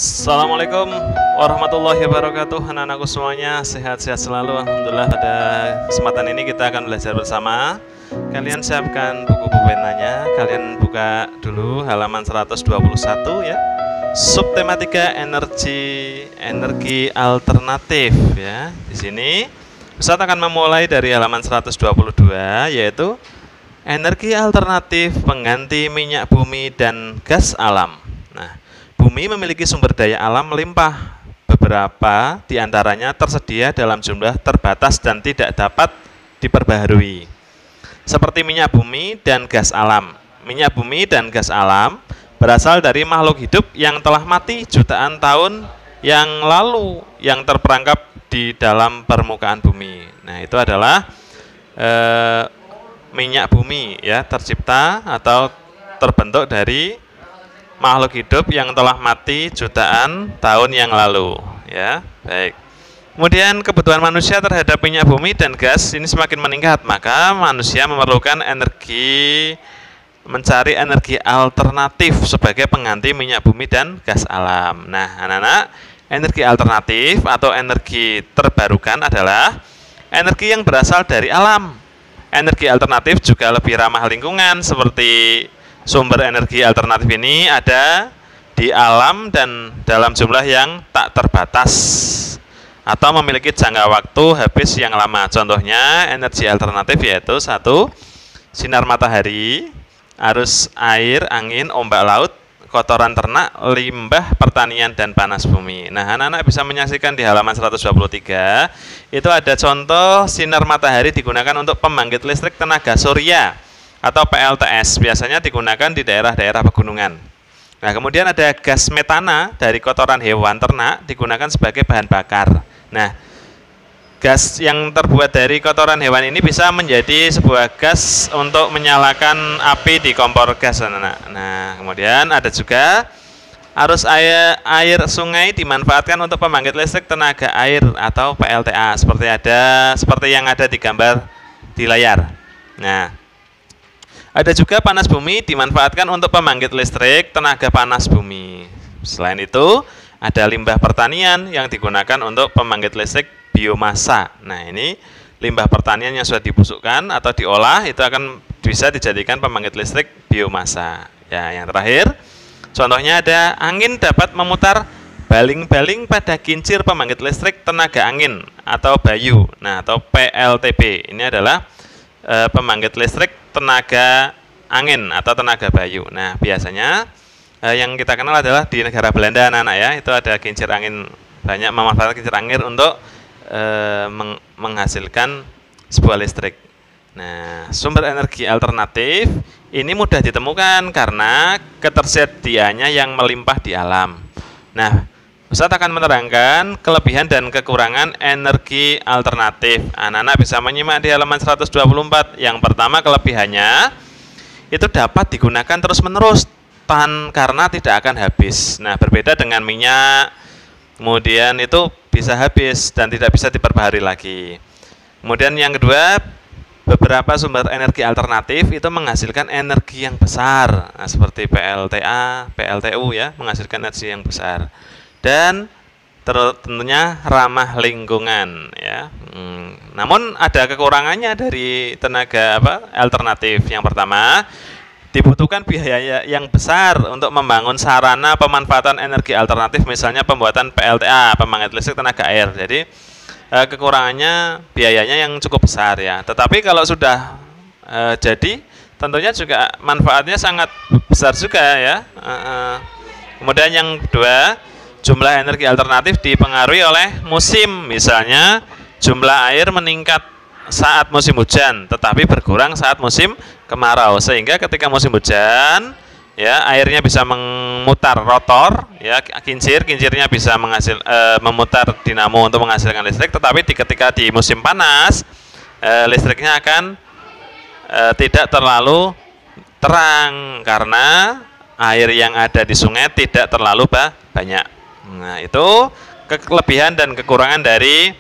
Assalamualaikum warahmatullahi wabarakatuh. Anak-anakku semuanya sehat-sehat selalu. Alhamdulillah, pada kesempatan ini kita akan belajar bersama. Kalian siapkan buku-buku penanya. Kalian buka dulu halaman 121 ya. Subtematika energi alternatif ya. Di sini Ustaz akan memulai dari halaman 122, yaitu energi alternatif pengganti minyak bumi dan gas alam. Nah, bumi memiliki sumber daya alam melimpah. Beberapa diantaranya tersedia dalam jumlah terbatas dan tidak dapat diperbaharui. Seperti minyak bumi dan gas alam. Minyak bumi dan gas alam berasal dari makhluk hidup yang telah mati jutaan tahun yang lalu yang terperangkap di dalam permukaan bumi. Nah, itu adalah minyak bumi ya, tercipta atau terbentuk dari makhluk hidup yang telah mati jutaan tahun yang lalu ya. Baik. Kemudian kebutuhan manusia terhadap minyak bumi dan gas ini semakin meningkat, maka manusia memerlukan mencari energi alternatif sebagai pengganti minyak bumi dan gas alam. Nah, anak-anak, energi alternatif atau energi terbarukan adalah energi yang berasal dari alam. Energi alternatif juga lebih ramah lingkungan, seperti sumber energi alternatif ini ada di alam dan dalam jumlah yang tak terbatas atau memiliki jangka waktu habis yang lama. Contohnya energi alternatif yaitu 1. Sinar matahari, arus air, angin, ombak laut, kotoran ternak, limbah pertanian, dan panas bumi. Nah, anak-anak bisa menyaksikan di halaman 123, itu ada contoh sinar matahari digunakan untuk pembangkit listrik tenaga surya atau PLTS, biasanya digunakan di daerah-daerah pegunungan. Nah, kemudian ada gas metana dari kotoran hewan ternak digunakan sebagai bahan bakar. Nah, gas yang terbuat dari kotoran hewan ini bisa menjadi sebuah gas untuk menyalakan api di kompor gas, anak-anak. Nah, kemudian ada juga arus air sungai dimanfaatkan untuk pembangkit listrik tenaga air atau PLTA, seperti yang ada di gambar di layar. Nah, ada juga panas bumi dimanfaatkan untuk pembangkit listrik tenaga panas bumi. Selain itu, ada limbah pertanian yang digunakan untuk pembangkit listrik biomasa. Nah, ini limbah pertanian yang sudah dibusukkan atau diolah itu akan bisa dijadikan pembangkit listrik biomasa. Ya, yang terakhir, contohnya ada angin dapat memutar baling-baling pada kincir pembangkit listrik tenaga angin atau bayu. Nah, atau PLTB. Ini adalah pembangkit listrik tenaga angin atau tenaga bayu. Nah, biasanya yang kita kenal adalah di negara Belanda, anak-anak ya, itu ada kincir angin, banyak memanfaatkan kincir angin untuk menghasilkan sebuah listrik. Nah, sumber energi alternatif ini mudah ditemukan karena ketersediaannya yang melimpah di alam. Nah, Ustadz akan menerangkan kelebihan dan kekurangan energi alternatif. Anak-anak bisa menyimak di halaman 124. Yang pertama, kelebihannya itu dapat digunakan terus-menerus karena tidak akan habis. Nah, berbeda dengan minyak, kemudian itu bisa habis dan tidak bisa diperbaharui lagi. Kemudian yang kedua, beberapa sumber energi alternatif itu menghasilkan energi yang besar, nah, seperti PLTA, PLTU ya, menghasilkan energi yang besar. Dan tentunya ramah lingkungan ya. Namun ada kekurangannya dari tenaga alternatif. Yang pertama, dibutuhkan biaya yang besar untuk membangun sarana pemanfaatan energi alternatif, misalnya pembuatan PLTA, pembangkit listrik tenaga air. Jadi kekurangannya biayanya yang cukup besar ya. Tetapi kalau sudah jadi, tentunya juga manfaatnya sangat besar juga ya. Kemudian yang kedua, jumlah energi alternatif dipengaruhi oleh musim. Misalnya jumlah air meningkat saat musim hujan, tetapi berkurang saat musim kemarau, sehingga ketika musim hujan ya, airnya bisa memutar rotor ya, kincirnya bisa memutar dinamo untuk menghasilkan listrik. Tetapi ketika di musim panas, listriknya akan tidak terlalu terang karena air yang ada di sungai tidak terlalu banyak. Nah, itu kelebihan dan kekurangan dari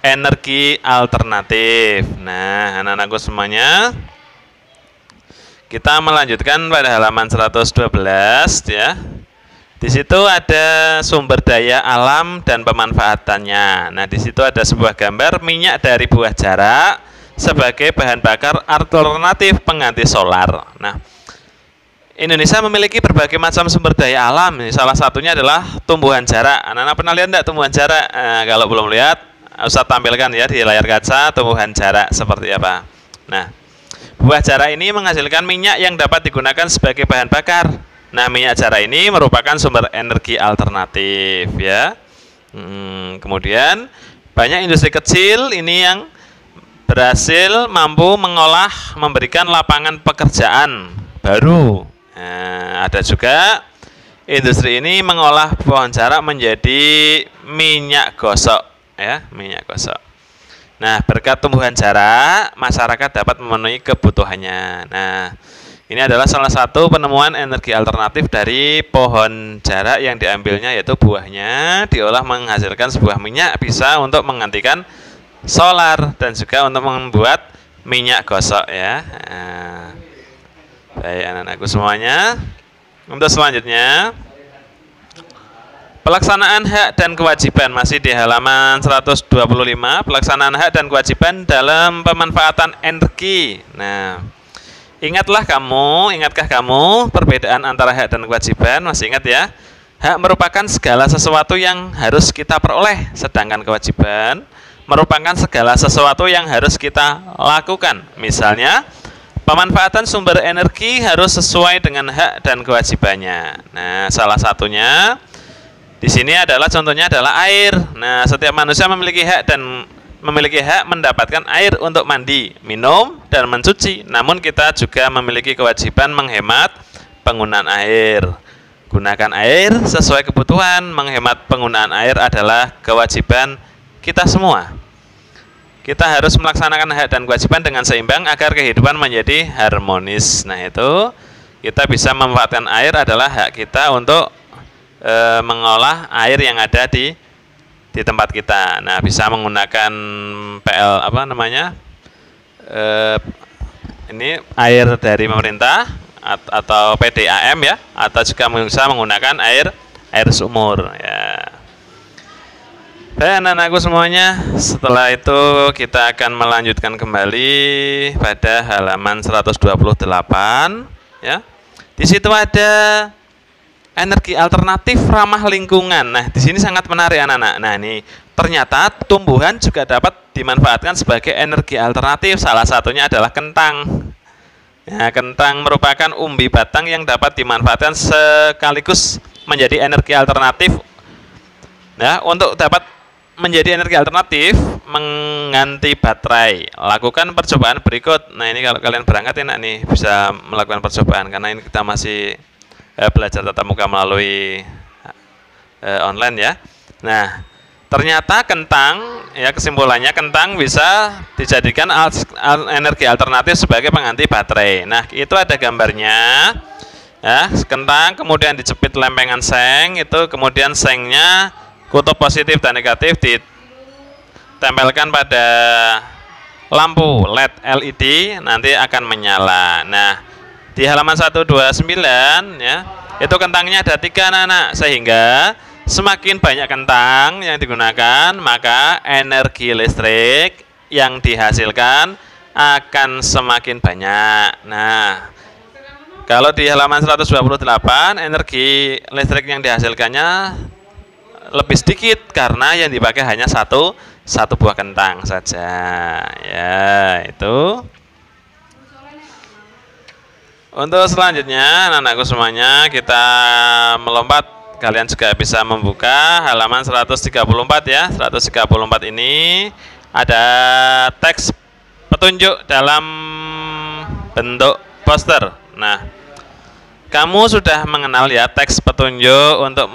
energi alternatif. Nah, anak-anakku semuanya, kita melanjutkan pada halaman 112 ya. Di situ ada sumber daya alam dan pemanfaatannya. Nah, di situ ada sebuah gambar minyak dari buah jarak sebagai bahan bakar alternatif pengganti solar. Nah, Indonesia memiliki berbagai macam sumber daya alam. Salah satunya adalah tumbuhan jarak. Anak-anak pernah lihat enggak tumbuhan jarak? Kalau belum lihat, Ustaz tampilkan ya di layar kaca tumbuhan jarak seperti apa. Nah, buah jarak ini menghasilkan minyak yang dapat digunakan sebagai bahan bakar. Nah, minyak jarak ini merupakan sumber energi alternatif ya. Kemudian banyak industri kecil ini yang berhasil mampu mengolah, memberikan lapangan pekerjaan baru. Nah, ada juga industri ini mengolah pohon jarak menjadi minyak gosok ya, minyak gosok. Nah, berkat tumbuhan jarak, masyarakat dapat memenuhi kebutuhannya. Nah, ini adalah salah satu penemuan energi alternatif dari pohon jarak yang diambilnya, yaitu buahnya diolah menghasilkan sebuah minyak, bisa untuk menggantikan solar dan juga untuk membuat minyak gosok ya. Nah, baik anak-anakku semuanya, untuk selanjutnya pelaksanaan hak dan kewajiban, masih di halaman 125, pelaksanaan hak dan kewajiban dalam pemanfaatan energi. Nah, ingatkah kamu perbedaan antara hak dan kewajiban? Masih ingat ya? Hak merupakan segala sesuatu yang harus kita peroleh, sedangkan kewajiban merupakan segala sesuatu yang harus kita lakukan. Misalnya, pemanfaatan sumber energi harus sesuai dengan hak dan kewajibannya. Nah, salah satunya di sini adalah contohnya adalah air. Nah, setiap manusia memiliki hak mendapatkan air untuk mandi, minum, dan mencuci. Namun kita juga memiliki kewajiban menghemat penggunaan air. Gunakan air sesuai kebutuhan. Menghemat penggunaan air adalah kewajiban kita semua. Kita harus melaksanakan hak dan kewajiban dengan seimbang agar kehidupan menjadi harmonis. Nah, itu kita bisa memanfaatkan air adalah hak kita untuk mengolah air yang ada di tempat kita. Nah, bisa menggunakan ini air dari pemerintah atau PDAM ya, atau juga bisa menggunakan air sumur ya. Baik anak-anakku semuanya, setelah itu kita akan melanjutkan kembali pada halaman 128 ya. Di situ ada energi alternatif ramah lingkungan. Nah, di sini sangat menarik anak-anak. Nah, ini ternyata tumbuhan juga dapat dimanfaatkan sebagai energi alternatif. Salah satunya adalah kentang. Ya, kentang merupakan umbi batang yang dapat dimanfaatkan sekaligus menjadi energi alternatif. Nah, untuk dapat menjadi energi alternatif mengganti baterai. Lakukan percobaan berikut. Nah, ini kalau kalian berangkat enak nih, bisa melakukan percobaan karena ini kita masih belajar tatap muka melalui online ya. Nah, ternyata kentang ya, kesimpulannya kentang bisa dijadikan energi alternatif sebagai pengganti baterai. Nah, itu ada gambarnya. Ya, kentang kemudian dijepit lempengan seng, itu kemudian sengnya kutub positif dan negatif ditempelkan pada lampu LED LED, nanti akan menyala. Nah, di halaman 129 ya, itu kentangnya ada 3 anak-anak, sehingga semakin banyak kentang yang digunakan, maka energi listrik yang dihasilkan akan semakin banyak. Nah, kalau di halaman 128 energi listrik yang dihasilkannya lebih sedikit karena yang dipakai hanya satu buah kentang saja ya. Itu untuk selanjutnya anak-anakku semuanya, kita melompat. Kalian juga bisa membuka halaman 134 ya. 134 ini ada teks petunjuk dalam bentuk poster. Nah, kamu sudah mengenal ya teks petunjuk untuk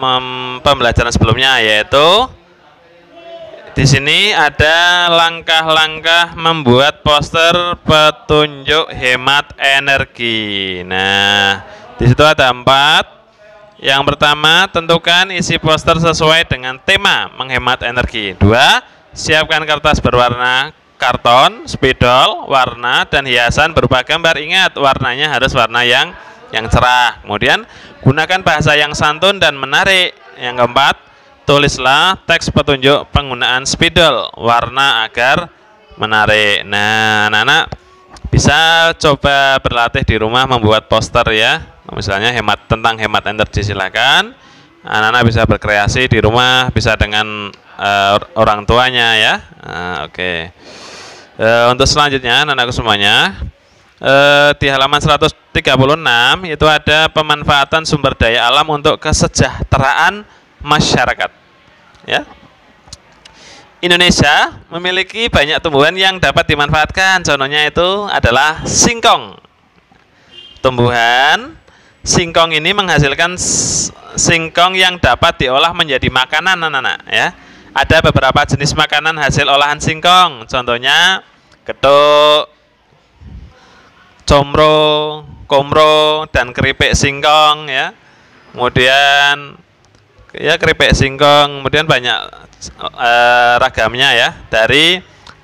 pembelajaran sebelumnya, yaitu di sini ada langkah-langkah membuat poster petunjuk hemat energi. Nah, di situ ada 4. Yang pertama, tentukan isi poster sesuai dengan tema menghemat energi. 2, siapkan kertas berwarna karton, spidol, warna, dan hiasan berupa gambar. Ingat, warnanya harus warna yang yang cerah. Kemudian gunakan bahasa yang santun dan menarik. Yang keempat, tulislah teks petunjuk penggunaan spidol warna agar menarik. Nah, anak-anak bisa coba berlatih di rumah membuat poster ya. Misalnya tentang hemat energi, silakan. Anak-anak bisa berkreasi di rumah, bisa dengan orang tuanya ya. Oke. Untuk selanjutnya anak-anakku semuanya, di halaman 136 itu ada pemanfaatan sumber daya alam untuk kesejahteraan masyarakat. Ya. Indonesia memiliki banyak tumbuhan yang dapat dimanfaatkan. Contohnya itu adalah singkong. Tumbuhan singkong ini menghasilkan singkong yang dapat diolah menjadi makanan, anak-anak ya. Ada beberapa jenis makanan hasil olahan singkong. Contohnya getuk, comro, komro, dan keripik singkong ya. Kemudian ya keripik singkong, kemudian banyak ragamnya ya. Dari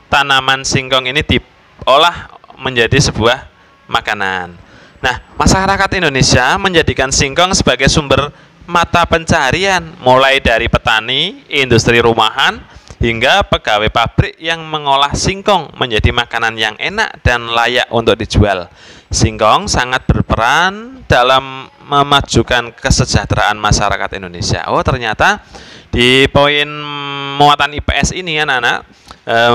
tanaman singkong ini diolah menjadi sebuah makanan. Nah, masyarakat Indonesia menjadikan singkong sebagai sumber mata pencaharian, mulai dari petani, industri rumahan, hingga pegawai pabrik yang mengolah singkong menjadi makanan yang enak dan layak untuk dijual. Singkong sangat berperan dalam memajukan kesejahteraan masyarakat Indonesia. Oh, ternyata di poin muatan IPS ini anak-anak,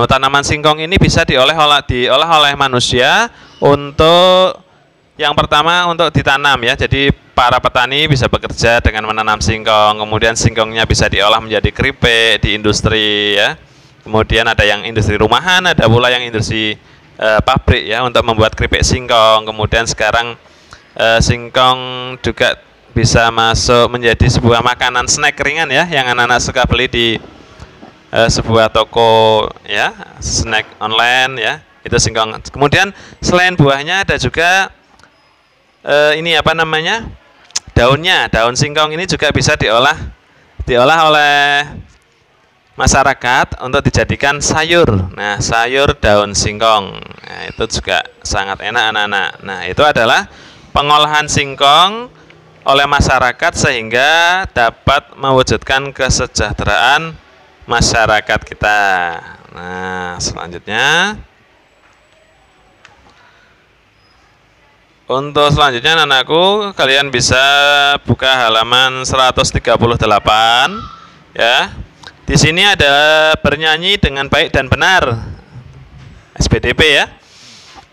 tanaman singkong ini bisa diolah oleh manusia untuk yang pertama untuk ditanam ya. Jadi para petani bisa bekerja dengan menanam singkong, kemudian singkongnya bisa diolah menjadi keripik di industri ya. Kemudian ada yang industri rumahan, ada pula yang industri pabrik ya untuk membuat keripik singkong. Kemudian sekarang singkong juga bisa masuk menjadi sebuah makanan snack ringan ya, yang anak-anak suka beli di sebuah toko ya, snack online ya. Itu singkong. Kemudian selain buahnya ada juga ini apa namanya, daunnya. Daun singkong ini juga bisa diolah oleh masyarakat untuk dijadikan sayur. Nah, sayur daun singkong, nah, itu juga sangat enak anak-anak. Nah, itu adalah pengolahan singkong oleh masyarakat sehingga dapat mewujudkan kesejahteraan masyarakat kita. Nah, selanjutnya untuk selanjutnya anak-anakku, kalian bisa buka halaman 138 ya. Di sini ada bernyanyi dengan baik dan benar, SPDP ya.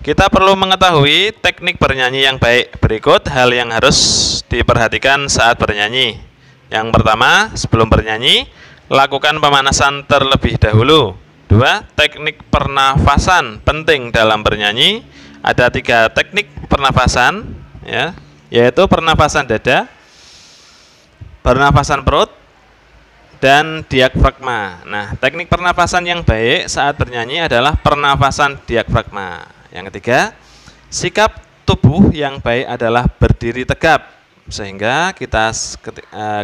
Kita perlu mengetahui teknik bernyanyi yang baik. Berikut hal yang harus diperhatikan saat bernyanyi. Yang pertama, sebelum bernyanyi, lakukan pemanasan terlebih dahulu. 2. Teknik pernafasan penting dalam bernyanyi. Ada 3 teknik pernafasan ya, yaitu pernafasan dada, pernafasan perut, dan diafragma. Nah, teknik pernafasan yang baik saat bernyanyi adalah pernafasan diafragma. Yang ketiga, sikap tubuh yang baik adalah berdiri tegap, sehingga kita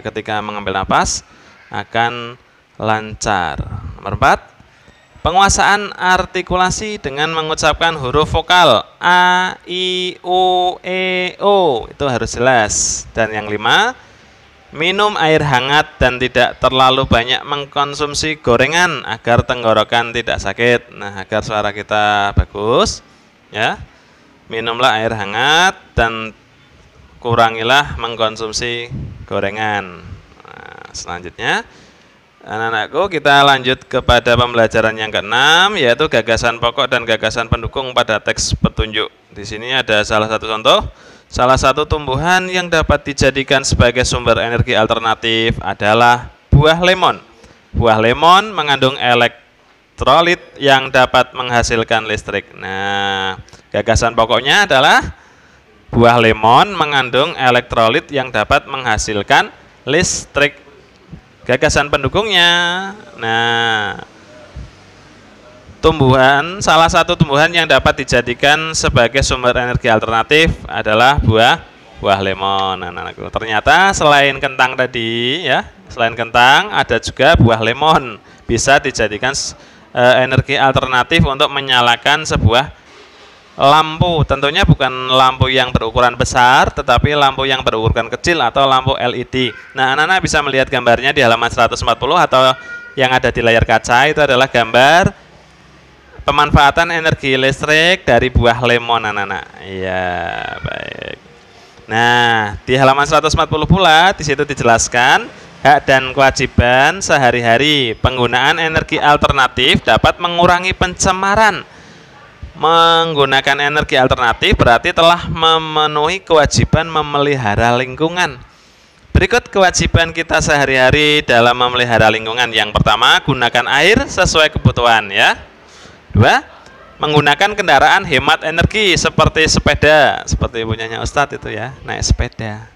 ketika mengambil nafas akan lancar. Nomor 4, penguasaan artikulasi dengan mengucapkan huruf vokal A, I, U, E, O. Itu harus jelas. Dan yang 5, minum air hangat dan tidak terlalu banyak mengkonsumsi gorengan agar tenggorokan tidak sakit. Nah, agar suara kita bagus ya, minumlah air hangat dan kurangilah mengkonsumsi gorengan. Nah, selanjutnya anak-anakku, kita lanjut kepada pembelajaran yang ke-6, yaitu gagasan pokok dan gagasan pendukung pada teks petunjuk. Di sini ada salah satu contoh. Salah satu tumbuhan yang dapat dijadikan sebagai sumber energi alternatif adalah buah lemon. Buah lemon mengandung elektrolit yang dapat menghasilkan listrik. Nah, gagasan pokoknya adalah buah lemon mengandung elektrolit yang dapat menghasilkan listrik. Gagasan pendukungnya, nah, salah satu tumbuhan yang dapat dijadikan sebagai sumber energi alternatif adalah buah lemon. Anak-anakku, ternyata selain kentang tadi ya, selain kentang ada juga buah lemon bisa dijadikan energi alternatif untuk menyalakan sebuah lampu. Tentunya bukan lampu yang berukuran besar, tetapi lampu yang berukuran kecil atau lampu LED. Nah, anak-anak bisa melihat gambarnya di halaman 140 atau yang ada di layar kaca. Itu adalah gambar pemanfaatan energi listrik dari buah lemon, anak-anak. Iya, baik. Nah, di halaman 140 pula di situ dijelaskan hak dan kewajiban sehari-hari. Penggunaan energi alternatif dapat mengurangi pencemaran. Menggunakan energi alternatif berarti telah memenuhi kewajiban memelihara lingkungan. Berikut kewajiban kita sehari-hari dalam memelihara lingkungan. Yang pertama, gunakan air sesuai kebutuhan ya. 2, menggunakan kendaraan hemat energi seperti sepeda, seperti punyanya Ustadz itu ya, naik sepeda.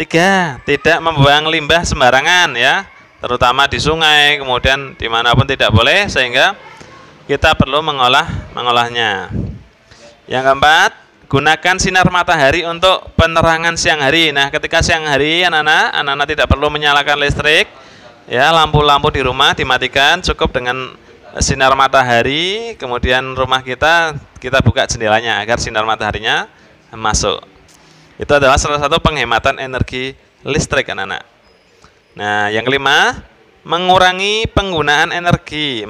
3, tidak membuang limbah sembarangan ya, terutama di sungai, kemudian dimanapun tidak boleh, sehingga kita perlu mengolahnya. Yang keempat, gunakan sinar matahari untuk penerangan siang hari. Nah, ketika siang hari anak-anak tidak perlu menyalakan listrik ya, lampu-lampu di rumah dimatikan, cukup dengan sinar matahari, kemudian rumah kita buka jendelanya agar sinar mataharinya masuk. Itu adalah salah satu penghematan energi listrik, anak-anak. Nah, yang kelima, mengurangi penggunaan energi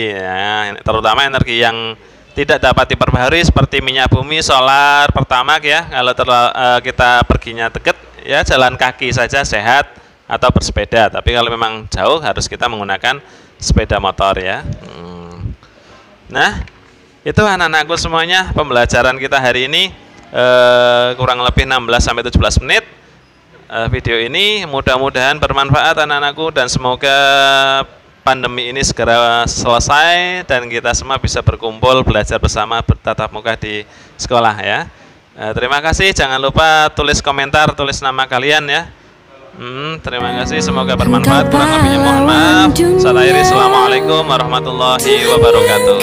ya, terutama energi yang tidak dapat diperbaharui seperti minyak bumi, solar, pertamax ya. Kalau kita perginya dekat ya, jalan kaki saja sehat atau bersepeda. Tapi kalau memang jauh harus kita menggunakan sepeda motor ya. Nah, itu anak-anakku semuanya pembelajaran kita hari ini kurang lebih 16-17 menit. Video ini mudah-mudahan bermanfaat anak-anakku, dan semoga pandemi ini segera selesai dan kita semua bisa berkumpul belajar bersama bertatap muka di sekolah ya. Terima kasih, jangan lupa tulis komentar, tulis nama kalian ya. Terima kasih, semoga bermanfaat. Kurang lebihnya mohon maaf. Assalamualaikum warahmatullahi wabarakatuh.